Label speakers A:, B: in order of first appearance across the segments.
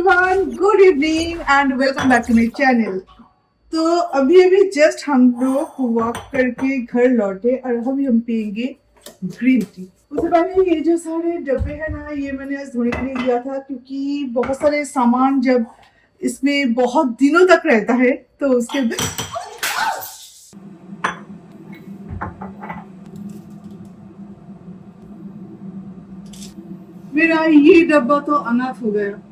A: Everyone, good evening and welcome back to my channel. तो अभी just हम लोग वॉक करके घर लौटे और अभी हम पियेंगे ग्रीन टी। उससे पहले ये जो सारे डब्बे हैं ना, ये मैंने आज धोने के लिए दिया था क्योंकि बहुत सारे सामान जब इसमें बहुत दिनों तक रहता है तो उसके मेरा ये डब्बा तो अनाथ हो गया।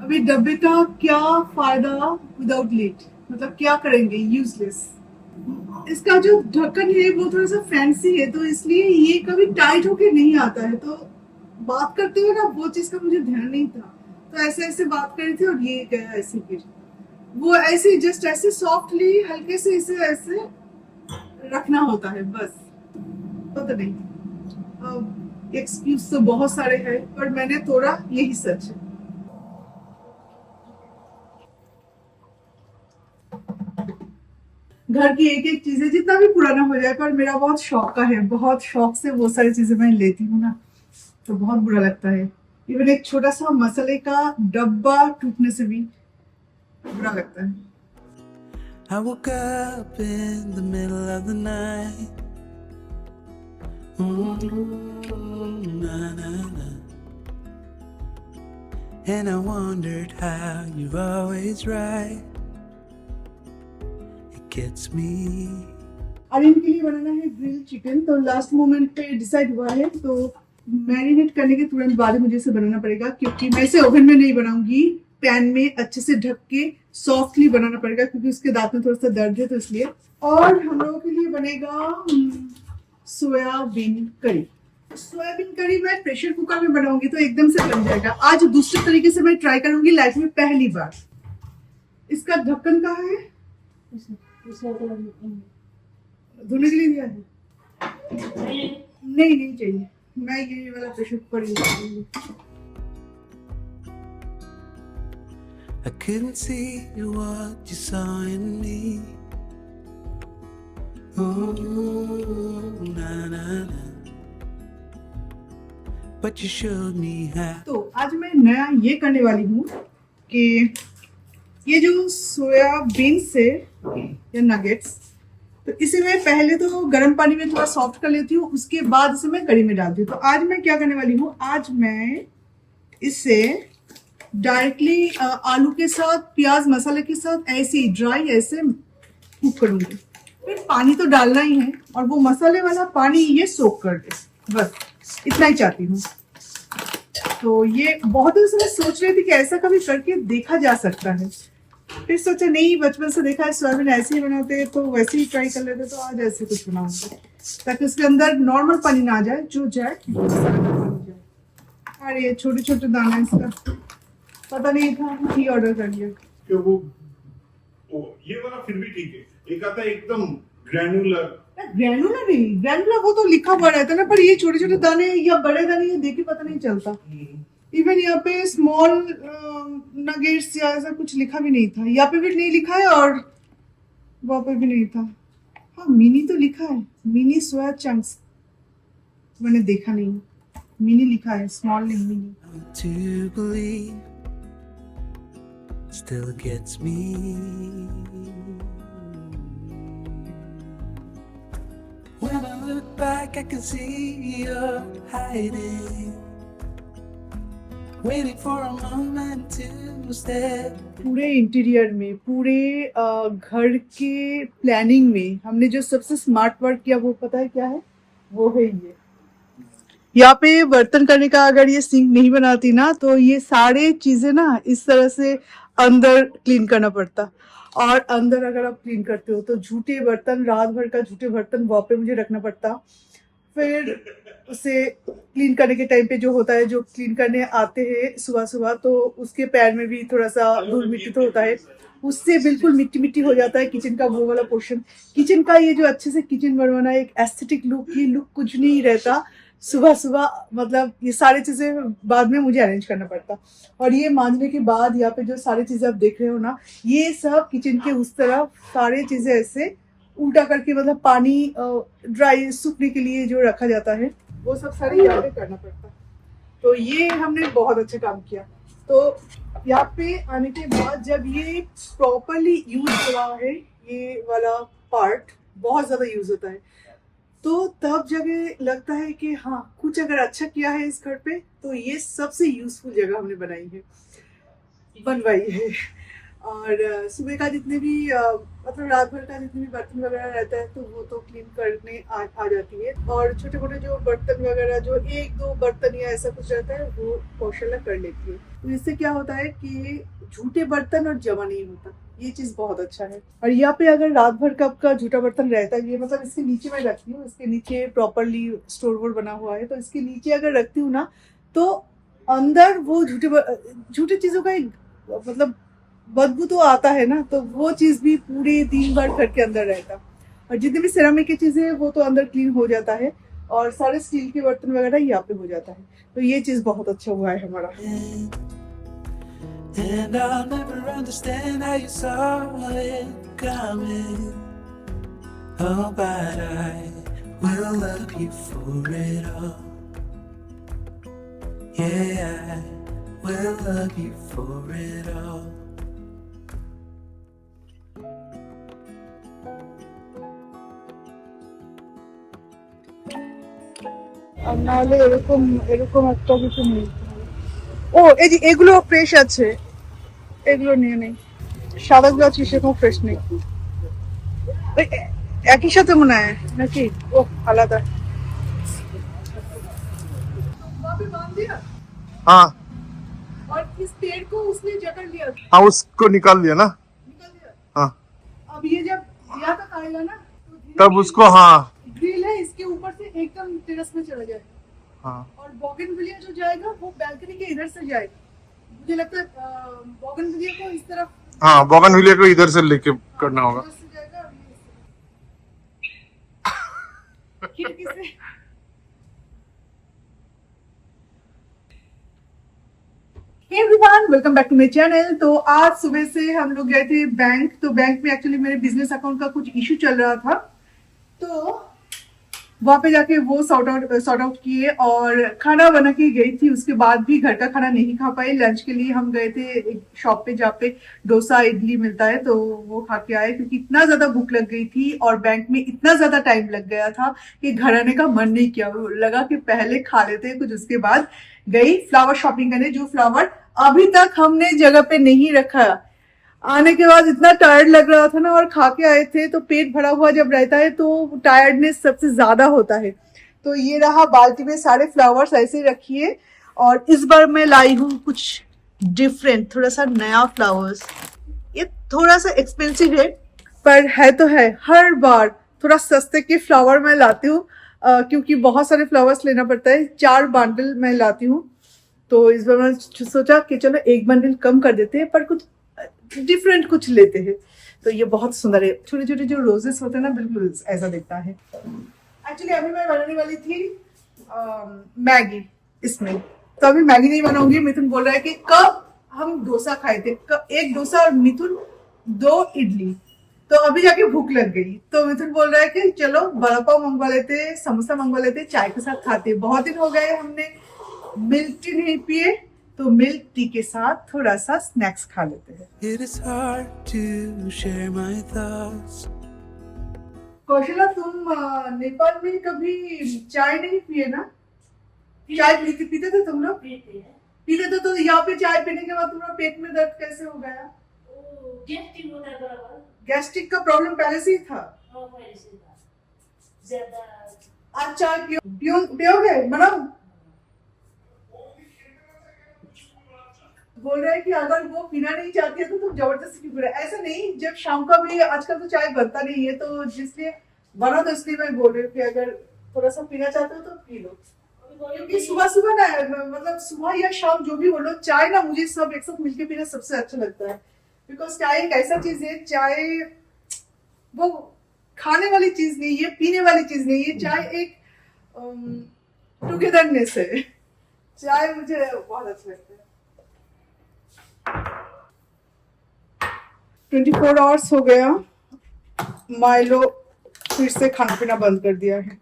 A: अभी डब्बे का क्या फायदा विदाउट लिड, मतलब क्या करेंगे, यूजलेस। इसका जो ढक्कन है वो थोड़ा सा फैंसी है तो इसलिए ये कभी टाइट होके नहीं आता है। तो बात करते हुए ना वो चीज का मुझे ध्यान नहीं था, तो ऐसे ऐसे बात कर रही थी और ये गया ऐसे गिर। वो ऐसे जस्ट ऐसे सॉफ्टली हल्के से इसे ऐसे रखना होता है बस, पता नहीं। एक्सक्यूज तो बहुत सारे हैं पर मैंने तोड़ा यही सच है। घर की एक एक चीजें जितना भी पुराना हो जाए पर मेरा बहुत शौक का है, बहुत शौक से वो सारी चीजें मैं लेती हूँ ना, तो बहुत बुरा लगता है। इवन एक छोटा सा मसाले का डब्बा टूटने से भी बुरा लगता है।
B: I woke up in the middle of the night. Na, na, na. And I wondered how you're always right. It gets me.
A: और इनके लिए बनाना है ग्रिल चिकन, तो लास्ट मोमेंट पे डिसाइड हुआ है। तो मैरिनेट करने के तुरंत बाद मुझे इसे बनाना पड़ेगा क्योंकि मैं इसे ओवन में नहीं बनाऊंगी, पैन में अच्छे से ढक के सॉफ्टली बनाना पड़ेगा क्योंकि उसके दांत में थोड़ा सा दर्द है तो इसलिए। और हम लोगों के लिए बनेगा सोयाबीन करी। सोयाबीन करी मैं प्रेशर कुकर में बनाऊंगी तो एकदम से बन जाएगा। आज दूसरे तरीके से मैं ट्राई करूंगी लाइफ में पहली बार। इसका ढक्कन कहाँ है? धोने के लिए दिया है? नहीं चाहिए, मैं ये वाला प्रेशर कुकर यूज करूंगी।
B: I couldn't see what you saw in me. Ooh, na na na. But you showed me how.
A: तो आज मैं नया ये करने वाली हूँ कि ये जो सोयाबीन से या नगेट्स, तो इसे मैं पहले तो गर्म पानी में थोड़ा सॉफ्ट कर लेती हूँ, उसके बाद इसे मैं कढ़ी में डालती हूँ। तो आज मैं क्या करने वाली हूँ, आज मैं इसे डायरेक्टली आलू के साथ, प्याज मसाले के साथ ऐसे ड्राई ऐसे कुक करूंगी। फिर पानी तो डालना ही है और वो मसाले वाला पानी ये सोक कर दे, बस इतना ही चाहती हूँ। तो ये बहुत दिन से मैं सोच रही थी कि ऐसा कभी करके देखा जा सकता है, फिर सोचा नहीं, बचपन से देखा है सोयाबीन ऐसे ही बनाते हैं तो वैसे ही ट्राई कर लेते, तो आज ऐसे कुछ बनाऊंगी ताकि उसके अंदर नॉर्मल पानी ना जाए, जो जाए वो सारा पानी जाए। अरे ये छोटे छोटे दाना, इसका पता नहीं था, ही ऑर्डर कर लिया।
C: कि वो ये वाला फिर भी ठीक है, एक आता है एकदम ग्रैन्युलर।
A: ग्रैनुलर नहीं, ग्रैनुलर वो तो लिखा हुआ रहता है ना, पर ये छोटे छोटे दाने या बड़े दाने ये देख के पता नहीं चलता। इवन यहाँ पे स्मॉल नगेट्स या ऐसा कुछ लिखा भी नहीं था, यहाँ पे भी नहीं लिखा है और वहाँ पे भी नहीं था। हाँ मिनी तो लिखा है, मिनी सोया चंक्स, मैंने देखा नहीं, मिनी लिखा है, स्मॉल नहीं mini.
B: To believe still gets me. When I look back, I can see you're hiding, waiting for a moment to step.
A: पूरे इंटीरियर में, पूरे घर के प्लानिंग में हमने जो सबसे स्मार्ट वर्क किया वो पता है क्या है? वो है ये। यहाँ पे बर्तन करने का अगर ये सिंक नहीं बनाती ना तो ये सारे चीजें ना इस तरह से अंदर क्लीन करना पड़ता, और अंदर अगर आप क्लीन करते हो तो झूठे बर्तन, रात भर का झूठे बर्तन वहाँ पे मुझे रखना पड़ता। फिर उसे क्लीन करने के टाइम पे जो होता है, जो क्लीन करने आते हैं सुबह सुबह, तो उसके पैर में भी थोड़ा सा धूल मिट्टी तो होता है, उससे बिल्कुल मिट्टी मिट्टी हो जाता है किचन का वो वाला पोर्शन। किचन का ये जो अच्छे से किचन बनवाना, एक एस्थेटिक लुक, ये लुक कुछ नहीं रहता सुबह सुबह, मतलब ये सारी चीजें बाद में मुझे अरेंज करना पड़ता। और ये मांजने के बाद यहाँ पे जो सारी चीजें आप देख रहे हो ना, ये सब किचन के उस तरफ सारी चीजें ऐसे उल्टा करके, मतलब पानी ड्राई सूखने के लिए जो रखा जाता है वो सब सारे यहाँ पे करना पड़ता। तो ये हमने बहुत अच्छा काम किया। तो यहाँ पे आने के बाद जब ये प्रॉपरली यूज हो रहा है, ये वाला पार्ट बहुत ज्यादा यूज होता है, तो तब जगह लगता है कि हाँ कुछ अगर अच्छा किया है इस घर पे तो ये सबसे यूजफुल जगह हमने बनवाई है। और सुबह का जितने भी मतलब रात भर का जितने भी बर्तन वगैरह रहता है तो वो तो क्लीन करने आ जाती है, और छोटे मोटे जो बर्तन वगैरह जो एक दो बर्तन या ऐसा कुछ रहता है वो कौशल्या कर लेती है। तो इससे क्या होता है कि झूठे बर्तन और जमा नहीं होता, ये चीज बहुत अच्छा है। और यहाँ पे अगर रात भर कप का झूठा बर्तन रहता है, ये मतलब इसके नीचे मैं रखती हूँ, इसके नीचे प्रॉपरली स्टोर वोर बना हुआ है, तो इसके नीचे अगर रखती हूँ ना तो अंदर वो झूठे चीजों का एक मतलब बदबू तो आता है ना, तो वो चीज भी पूरे दिन भर घर के अंदर रहता। और जितनी भी सिरामिक की चीजें है वो तो अंदर क्लीन हो जाता है, और सारे स्टील के बर्तन वगैरह यहाँ पे हो जाता है, तो ये चीज बहुत अच्छा हुआ है हमारा।
B: And I'll never understand how you saw it coming. Oh, but I will love you for it all. Yeah, I will love you for it all.
A: আর নাহলে এরকম এরকম একটা কিছু নেই। ও এই যে এগুলো ফ্রেশ আছে, এগুলো নিয়ে নেই, সাদাগুলো আছে সেরকম ফ্রেশ নেই। একই সাথে মনে হয় নাকি? ও আলাদা।
D: हाँ
A: और इस पेड़ को उसने जकड़ लिया,
D: हाँ उसको निकाल लिया ना।
A: निकाल दिया।
D: हाँ
A: अब ये जब यहाँ तक आएगा ना तो
D: तब उसको हाँ
A: ग्रिल है इसके ऊपर से एकदम टेरेस में चला जाएगा।
D: हाँ
A: और बोगनविलिया जो जाएगा वो बालकनी के इधर से जाएगा। मुझे लगता है बोगनविलिया को इस तरफ,
D: हाँ बोगनविलिया को इधर से लेके करना होगा।
A: इधर से जाएगा और ये खिड़की से। Hey everyone, welcome back to my channel. तो आज सुबह से हम लोग गए थे बैंक, तो बैंक में एक्चुअली मेरे बिजनेस अकाउंट का कुछ इशू चल रहा था, तो वहां पे जाके वो सॉर्ट आउट किए और खाना बना के गई थी। उसके बाद भी घर का खाना नहीं खा पाए, लंच के लिए हम गए थे एक शॉप पे जहाँ पे डोसा इडली मिलता है, तो वो खा के आए क्योंकि इतना ज्यादा भूख लग गई थी और बैंक में इतना ज्यादा टाइम लग गया था कि घर आने का मन नहीं किया। लगा कि पहले खा लेते कुछ, उसके बाद गई फ्लावर शॉपिंग करने, जो फ्लावर अभी तक हमने जगह पे नहीं रखा। आने के बाद इतना टायर्ड लग रहा था ना, और खा के आए थे तो पेट भरा हुआ जब रहता है तो टायर्डनेस सबसे ज्यादा होता है। तो ये रहा बाल्टी में सारे फ्लावर्स ऐसे रखिए, और इस बार मैं लाई हूँ कुछ डिफरेंट, थोड़ा सा नया फ्लावर्स। ये थोड़ा सा एक्सपेंसिव है पर है तो है, हर बार थोड़ा सस्ते के फ्लावर मैं लाती हूँ क्योंकि बहुत सारे फ्लावर्स लेना पड़ता है, 4 बंडल मैं लाती हूँ। तो इस बार मैंने सोचा कि चलो एक बंडल कम कर देते हैं पर कुछ डिफरेंट कुछ लेते हैं। तो ये बहुत सुंदर है, छोटे छोटे जो रोजेस होते हैं ना, बिल्कुल ऐसा दिखता है। एक्चुअली अभी मैं बनाने वाली थी मैगी इसमें, तो अभी मैगी नहीं बनाऊंगी। मिथुन बोल रहा है कि कब हम डोसा खाए थे, एक डोसा और मिथुन 2 इडली, तो अभी जाके भूख लग गई। तो मिथुन बोल रहा है कि चलो बड़ा पाव मंगवा लेते, समोसा मंगवा लेते, चाय के साथ खाते। बहुत दिन हो गए हमने मिल्क टी नहीं पिए, तो मिल्क टी के साथ थोड़ा सा स्नैक्स खा लेते हैं।
B: It is hard to share my thoughts.
A: Kaushalya, तुम नेपाल में कभी चाय नहीं पिए ना? चाय पीते थे तुम लोग? पीते थे। तो यहाँ पे चाय पीने के बाद तुम्हारा पेट में दर्द कैसे हो गया?
E: गैस्ट्रिक होता है बराबर।
A: गैस्ट्रिक का प्रॉब्लम पहले से ही था?
E: हाँ, पहले से था। ज्यादा
A: आज चाय पियोगे? बनाओ। बोल रहे हैं कि अगर वो पीना नहीं चाहती है तो तुम जबरदस्ती क्यों कर रहे? ऐसा नहीं, जब शाम का भी आजकल तो चाय बनता नहीं है, तो जिसलिए बना, तो इसलिए मैं बोल रही हूँ कि अगर थोड़ा सा पीना चाहते हो तो पी लो। क्योंकि सुबह सुबह ना, मतलब सुबह या शाम जो भी बोलो, चाय ना मुझे सब एक साथ मिलके पीना सबसे अच्छा लगता है। बिकॉज चाय एक ऐसा चीज है, चाय वो खाने वाली चीज नहीं है, पीने वाली चीज नहीं है। चाय एक टुगेदरनेस है। चाय मुझे बहुत अच्छा लगता है। 24 आवर्स हो गया, माइलो फिर से खाना पीना बंद कर दिया है।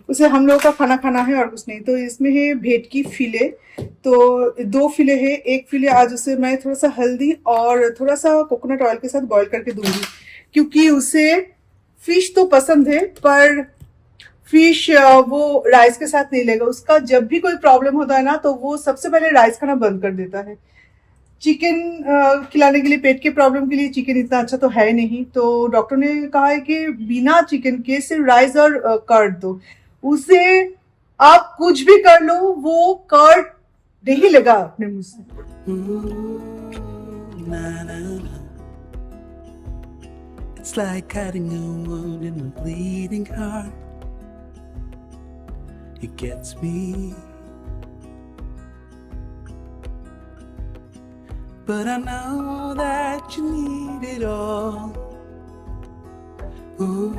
A: उसे हम लोगों का खाना खाना है और कुछ नहीं। तो इसमें है भेट की फिले, तो 2 फिले है। एक फिले आज उसे मैं थोड़ा सा हल्दी और थोड़ा सा कोकोनट ऑयल के साथ बॉईल करके दूंगी, क्योंकि उसे फिश तो पसंद है पर फिश वो राइस के साथ नहीं लेगा। उसका जब भी कोई प्रॉब्लम होता है ना तो वो सबसे पहले राइस खाना बंद कर देता है। चिकन खिलाने के लिए, पेट के प्रॉब्लम के लिए चिकन इतना अच्छा तो है नहीं, तो डॉक्टर ने कहा है कि बिना चिकन के सिर्फ राइस और कर्ड दो। उसे आप कुछ भी कर लो, वो कर्ड नहीं लेगा अपने मुंह से।
B: Na, na, na. It's like cutting a wound in a bleeding heart. It gets me. But I know that you need it all. Ooh,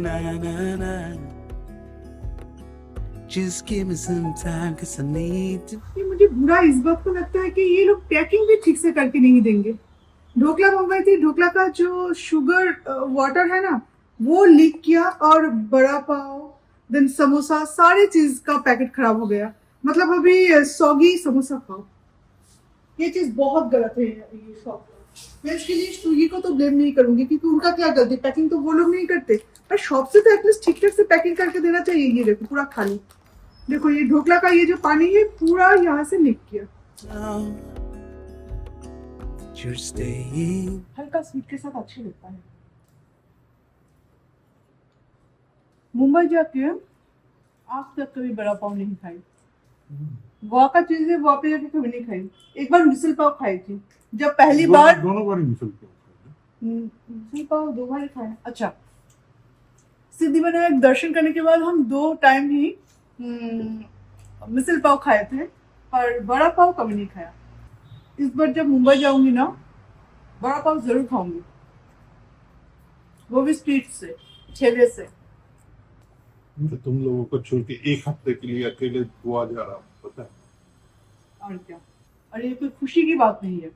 B: na na na. Just give me some time, 'cause I need to.
A: ये मुझे बुरा इस बात को लगता है कि ये लोग पैकिंग भी ठीक से करके नहीं देंगे। ढोकला मंगवाई थी, ढोकला का जो शुगर वाटर है ना वो लीक किया, और बड़ा पाव देन समोसा सारी चीज का पैकेट खराब हो गया। मतलब अभी सौगी समोसा खाओ, ये चीज बहुत गलत है ये शॉप। मैं इसके लिए स्विगी को तो ब्लेम नहीं करूंगी, क्योंकि उनका क्या गलती, पैकिंग तो वो लोग नहीं करते, पर शॉप से तो एटलीस्ट ठीक ठाक से पैकिंग करके देना चाहिए। ये देखो पूरा खाली, देखो ये ढोकला का ये जो पानी है पूरा यहाँ से लीक किया।
B: Know that you're staying.
A: हल्का स्वीट के साथ अच्छा लगता है। मुंबई जाके आज तक कभी बड़ा पाव नहीं खाई। वहाँ का चीज है वहाँ पे जाके कभी नहीं खाई। एक बार मिसल पाव खाई थी जब पहली बार।
C: दोनों बार मिसल पाव।
A: मिसल पाव 2 बार ही खाए। अच्छा, सिद्धिविनायक दर्शन करने के बाद हम 2 टाइम ही मिसल पाव खाए थे, पर बड़ा पाव कभी नहीं खाया। इस बार जब मुंबई जाऊंगी ना बड़ा पाव जरूर खाऊंगी, वो भी स्ट्रीट से, ठेले से।
C: तो तुम लोगों को छोड़ के 1 हफ्ते के लिए अकेले गोवा जा रहा हूँ, पता है?
A: और क्या, और ये कोई खुशी की बात नहीं है।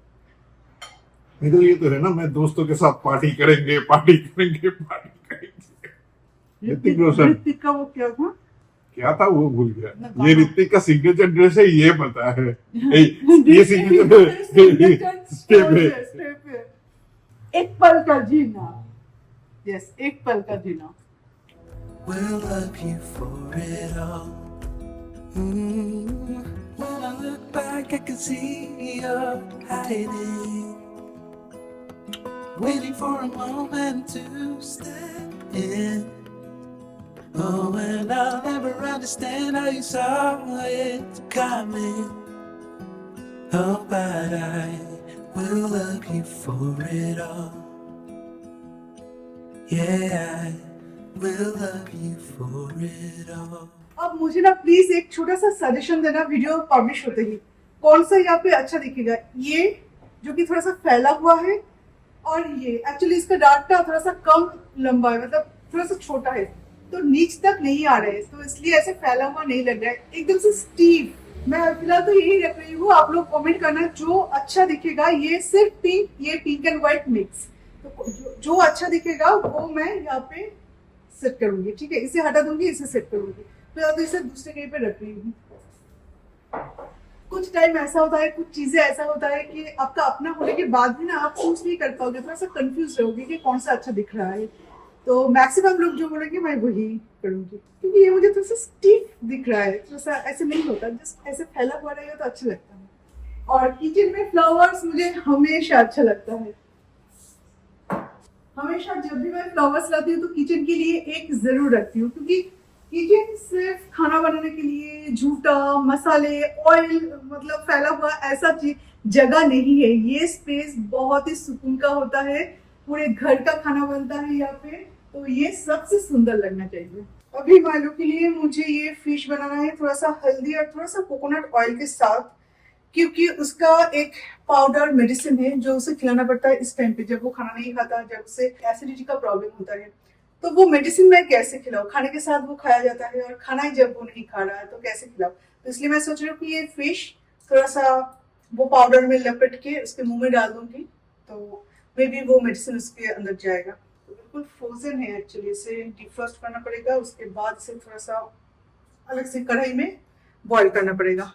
C: नहीं तो ये तो है ना, मैं दोस्तों के साथ पार्टी करेंगे, पार्टी करेंगे, पार्टी करेंगे। ऋतिक रोशन।
A: ऋतिक का वो क्या था,
C: क्या था वो भूल गया।
A: नकामा।
C: ये ऋतिक का सिग्नेचर ड्रेस है, ये पता है। ये सिग्नेचर स्टेप है।
A: स्टेप है। एक पल का जीना, यस, एक पल का जीना।
B: We'll love you for it all. When I look back, I can see you're hiding, waiting for a moment to step in. Oh, and I'll never understand how you saw it coming. Oh, but I will love you for it all. Yeah, I will love you for it all.
A: अब मुझे ना please एक छोटा सा suggestion देना video publish होते ही, कौन सा यहाँ पे अच्छा दिखेगा। ये जो कि थोड़ा सा फैला हुआ है, और ये एक्चुअली इसका डांटा थोड़ा सा कम लंबा है, मतलब थोड़ा सा छोटा है, तो नीच तक नहीं आ रहा है, तो इसलिए ऐसे फैला हुआ नहीं लग रहा है, एकदम से स्टीव। मैं फिलहाल तो यही रख रही हूँ, आप लोग कमेंट करना जो अच्छा दिखेगा। ये सिर्फ पिंक, ये पिंक एंड व्हाइट मिक्स, तो जो अच्छा दिखेगा वो मैं यहाँ पे सेट करूंगी। ठीक है, इसे हटा दूंगी, इसे सेट करूंगी, फिर तो इसे दूसरे कहीं पे रख रही हूँ। कुछ टाइम ऐसा होता है, कुछ चीजें ऐसा होता है कि आपका अपना होने के बाद भी ना आप चूज नहीं कर पाओगे, थोड़ा सा कंफ्यूज रहोगे कि कौन सा अच्छा दिख रहा है। तो मैक्सिमम लोग जो बोलेंगे मैं वही करूंगी, क्योंकि ये मुझे थोड़ा सा स्टिफ दिख रहा है, थोड़ा सा ऐसे नहीं होता, जस्ट ऐसे फैला हुआ रहेगा तो अच्छा लगता है। और किचन में फ्लावर्स मुझे हमेशा अच्छा लगता है। हमेशा जब भी मैं फ्लावर्स लाती हूँ तो किचन के लिए एक जरूर रखती हूँ, क्योंकि किचन सिर्फ खाना बनाने के लिए झूठा मसाले ऑयल मतलब फैला हुआ ऐसा जगह नहीं है। ये स्पेस बहुत ही सुकून का होता है, पूरे घर का खाना बनता है यहाँ पे, तो ये सबसे सुंदर लगना चाहिए। अभी मालू के लिए मुझे ये फिश बनाना है थोड़ा सा हल्दी और थोड़ा सा कोकोनट ऑयल के साथ, क्योंकि उसका एक पाउडर मेडिसिन है जो उसे खिलाना पड़ता है इस टाइम पे, जब वो खाना नहीं खाता, जब उसे एसिडिटी का प्रॉब्लम होता है। तो वो मेडिसिन मैं कैसे खिलाऊं, खाने के साथ वो खाया जाता है और खाना ही जब वो नहीं खा रहा है तो कैसे खिलाऊं। तो इसलिए मैं सोच रही हूँ कि ये फिश थोड़ा सा वो पाउडर में लपेट के उसके मुंह में डाल दूंगी, तो मे बी वो मेडिसिन उसके अंदर जाएगा। तो बिल्कुल फ्रोजन है एक्चुअली, इसे डिफ्रॉस्ट करना पड़ेगा, उसके बाद इसे थोड़ा सा अलग से कढ़ाई में बॉईल करना पड़ेगा।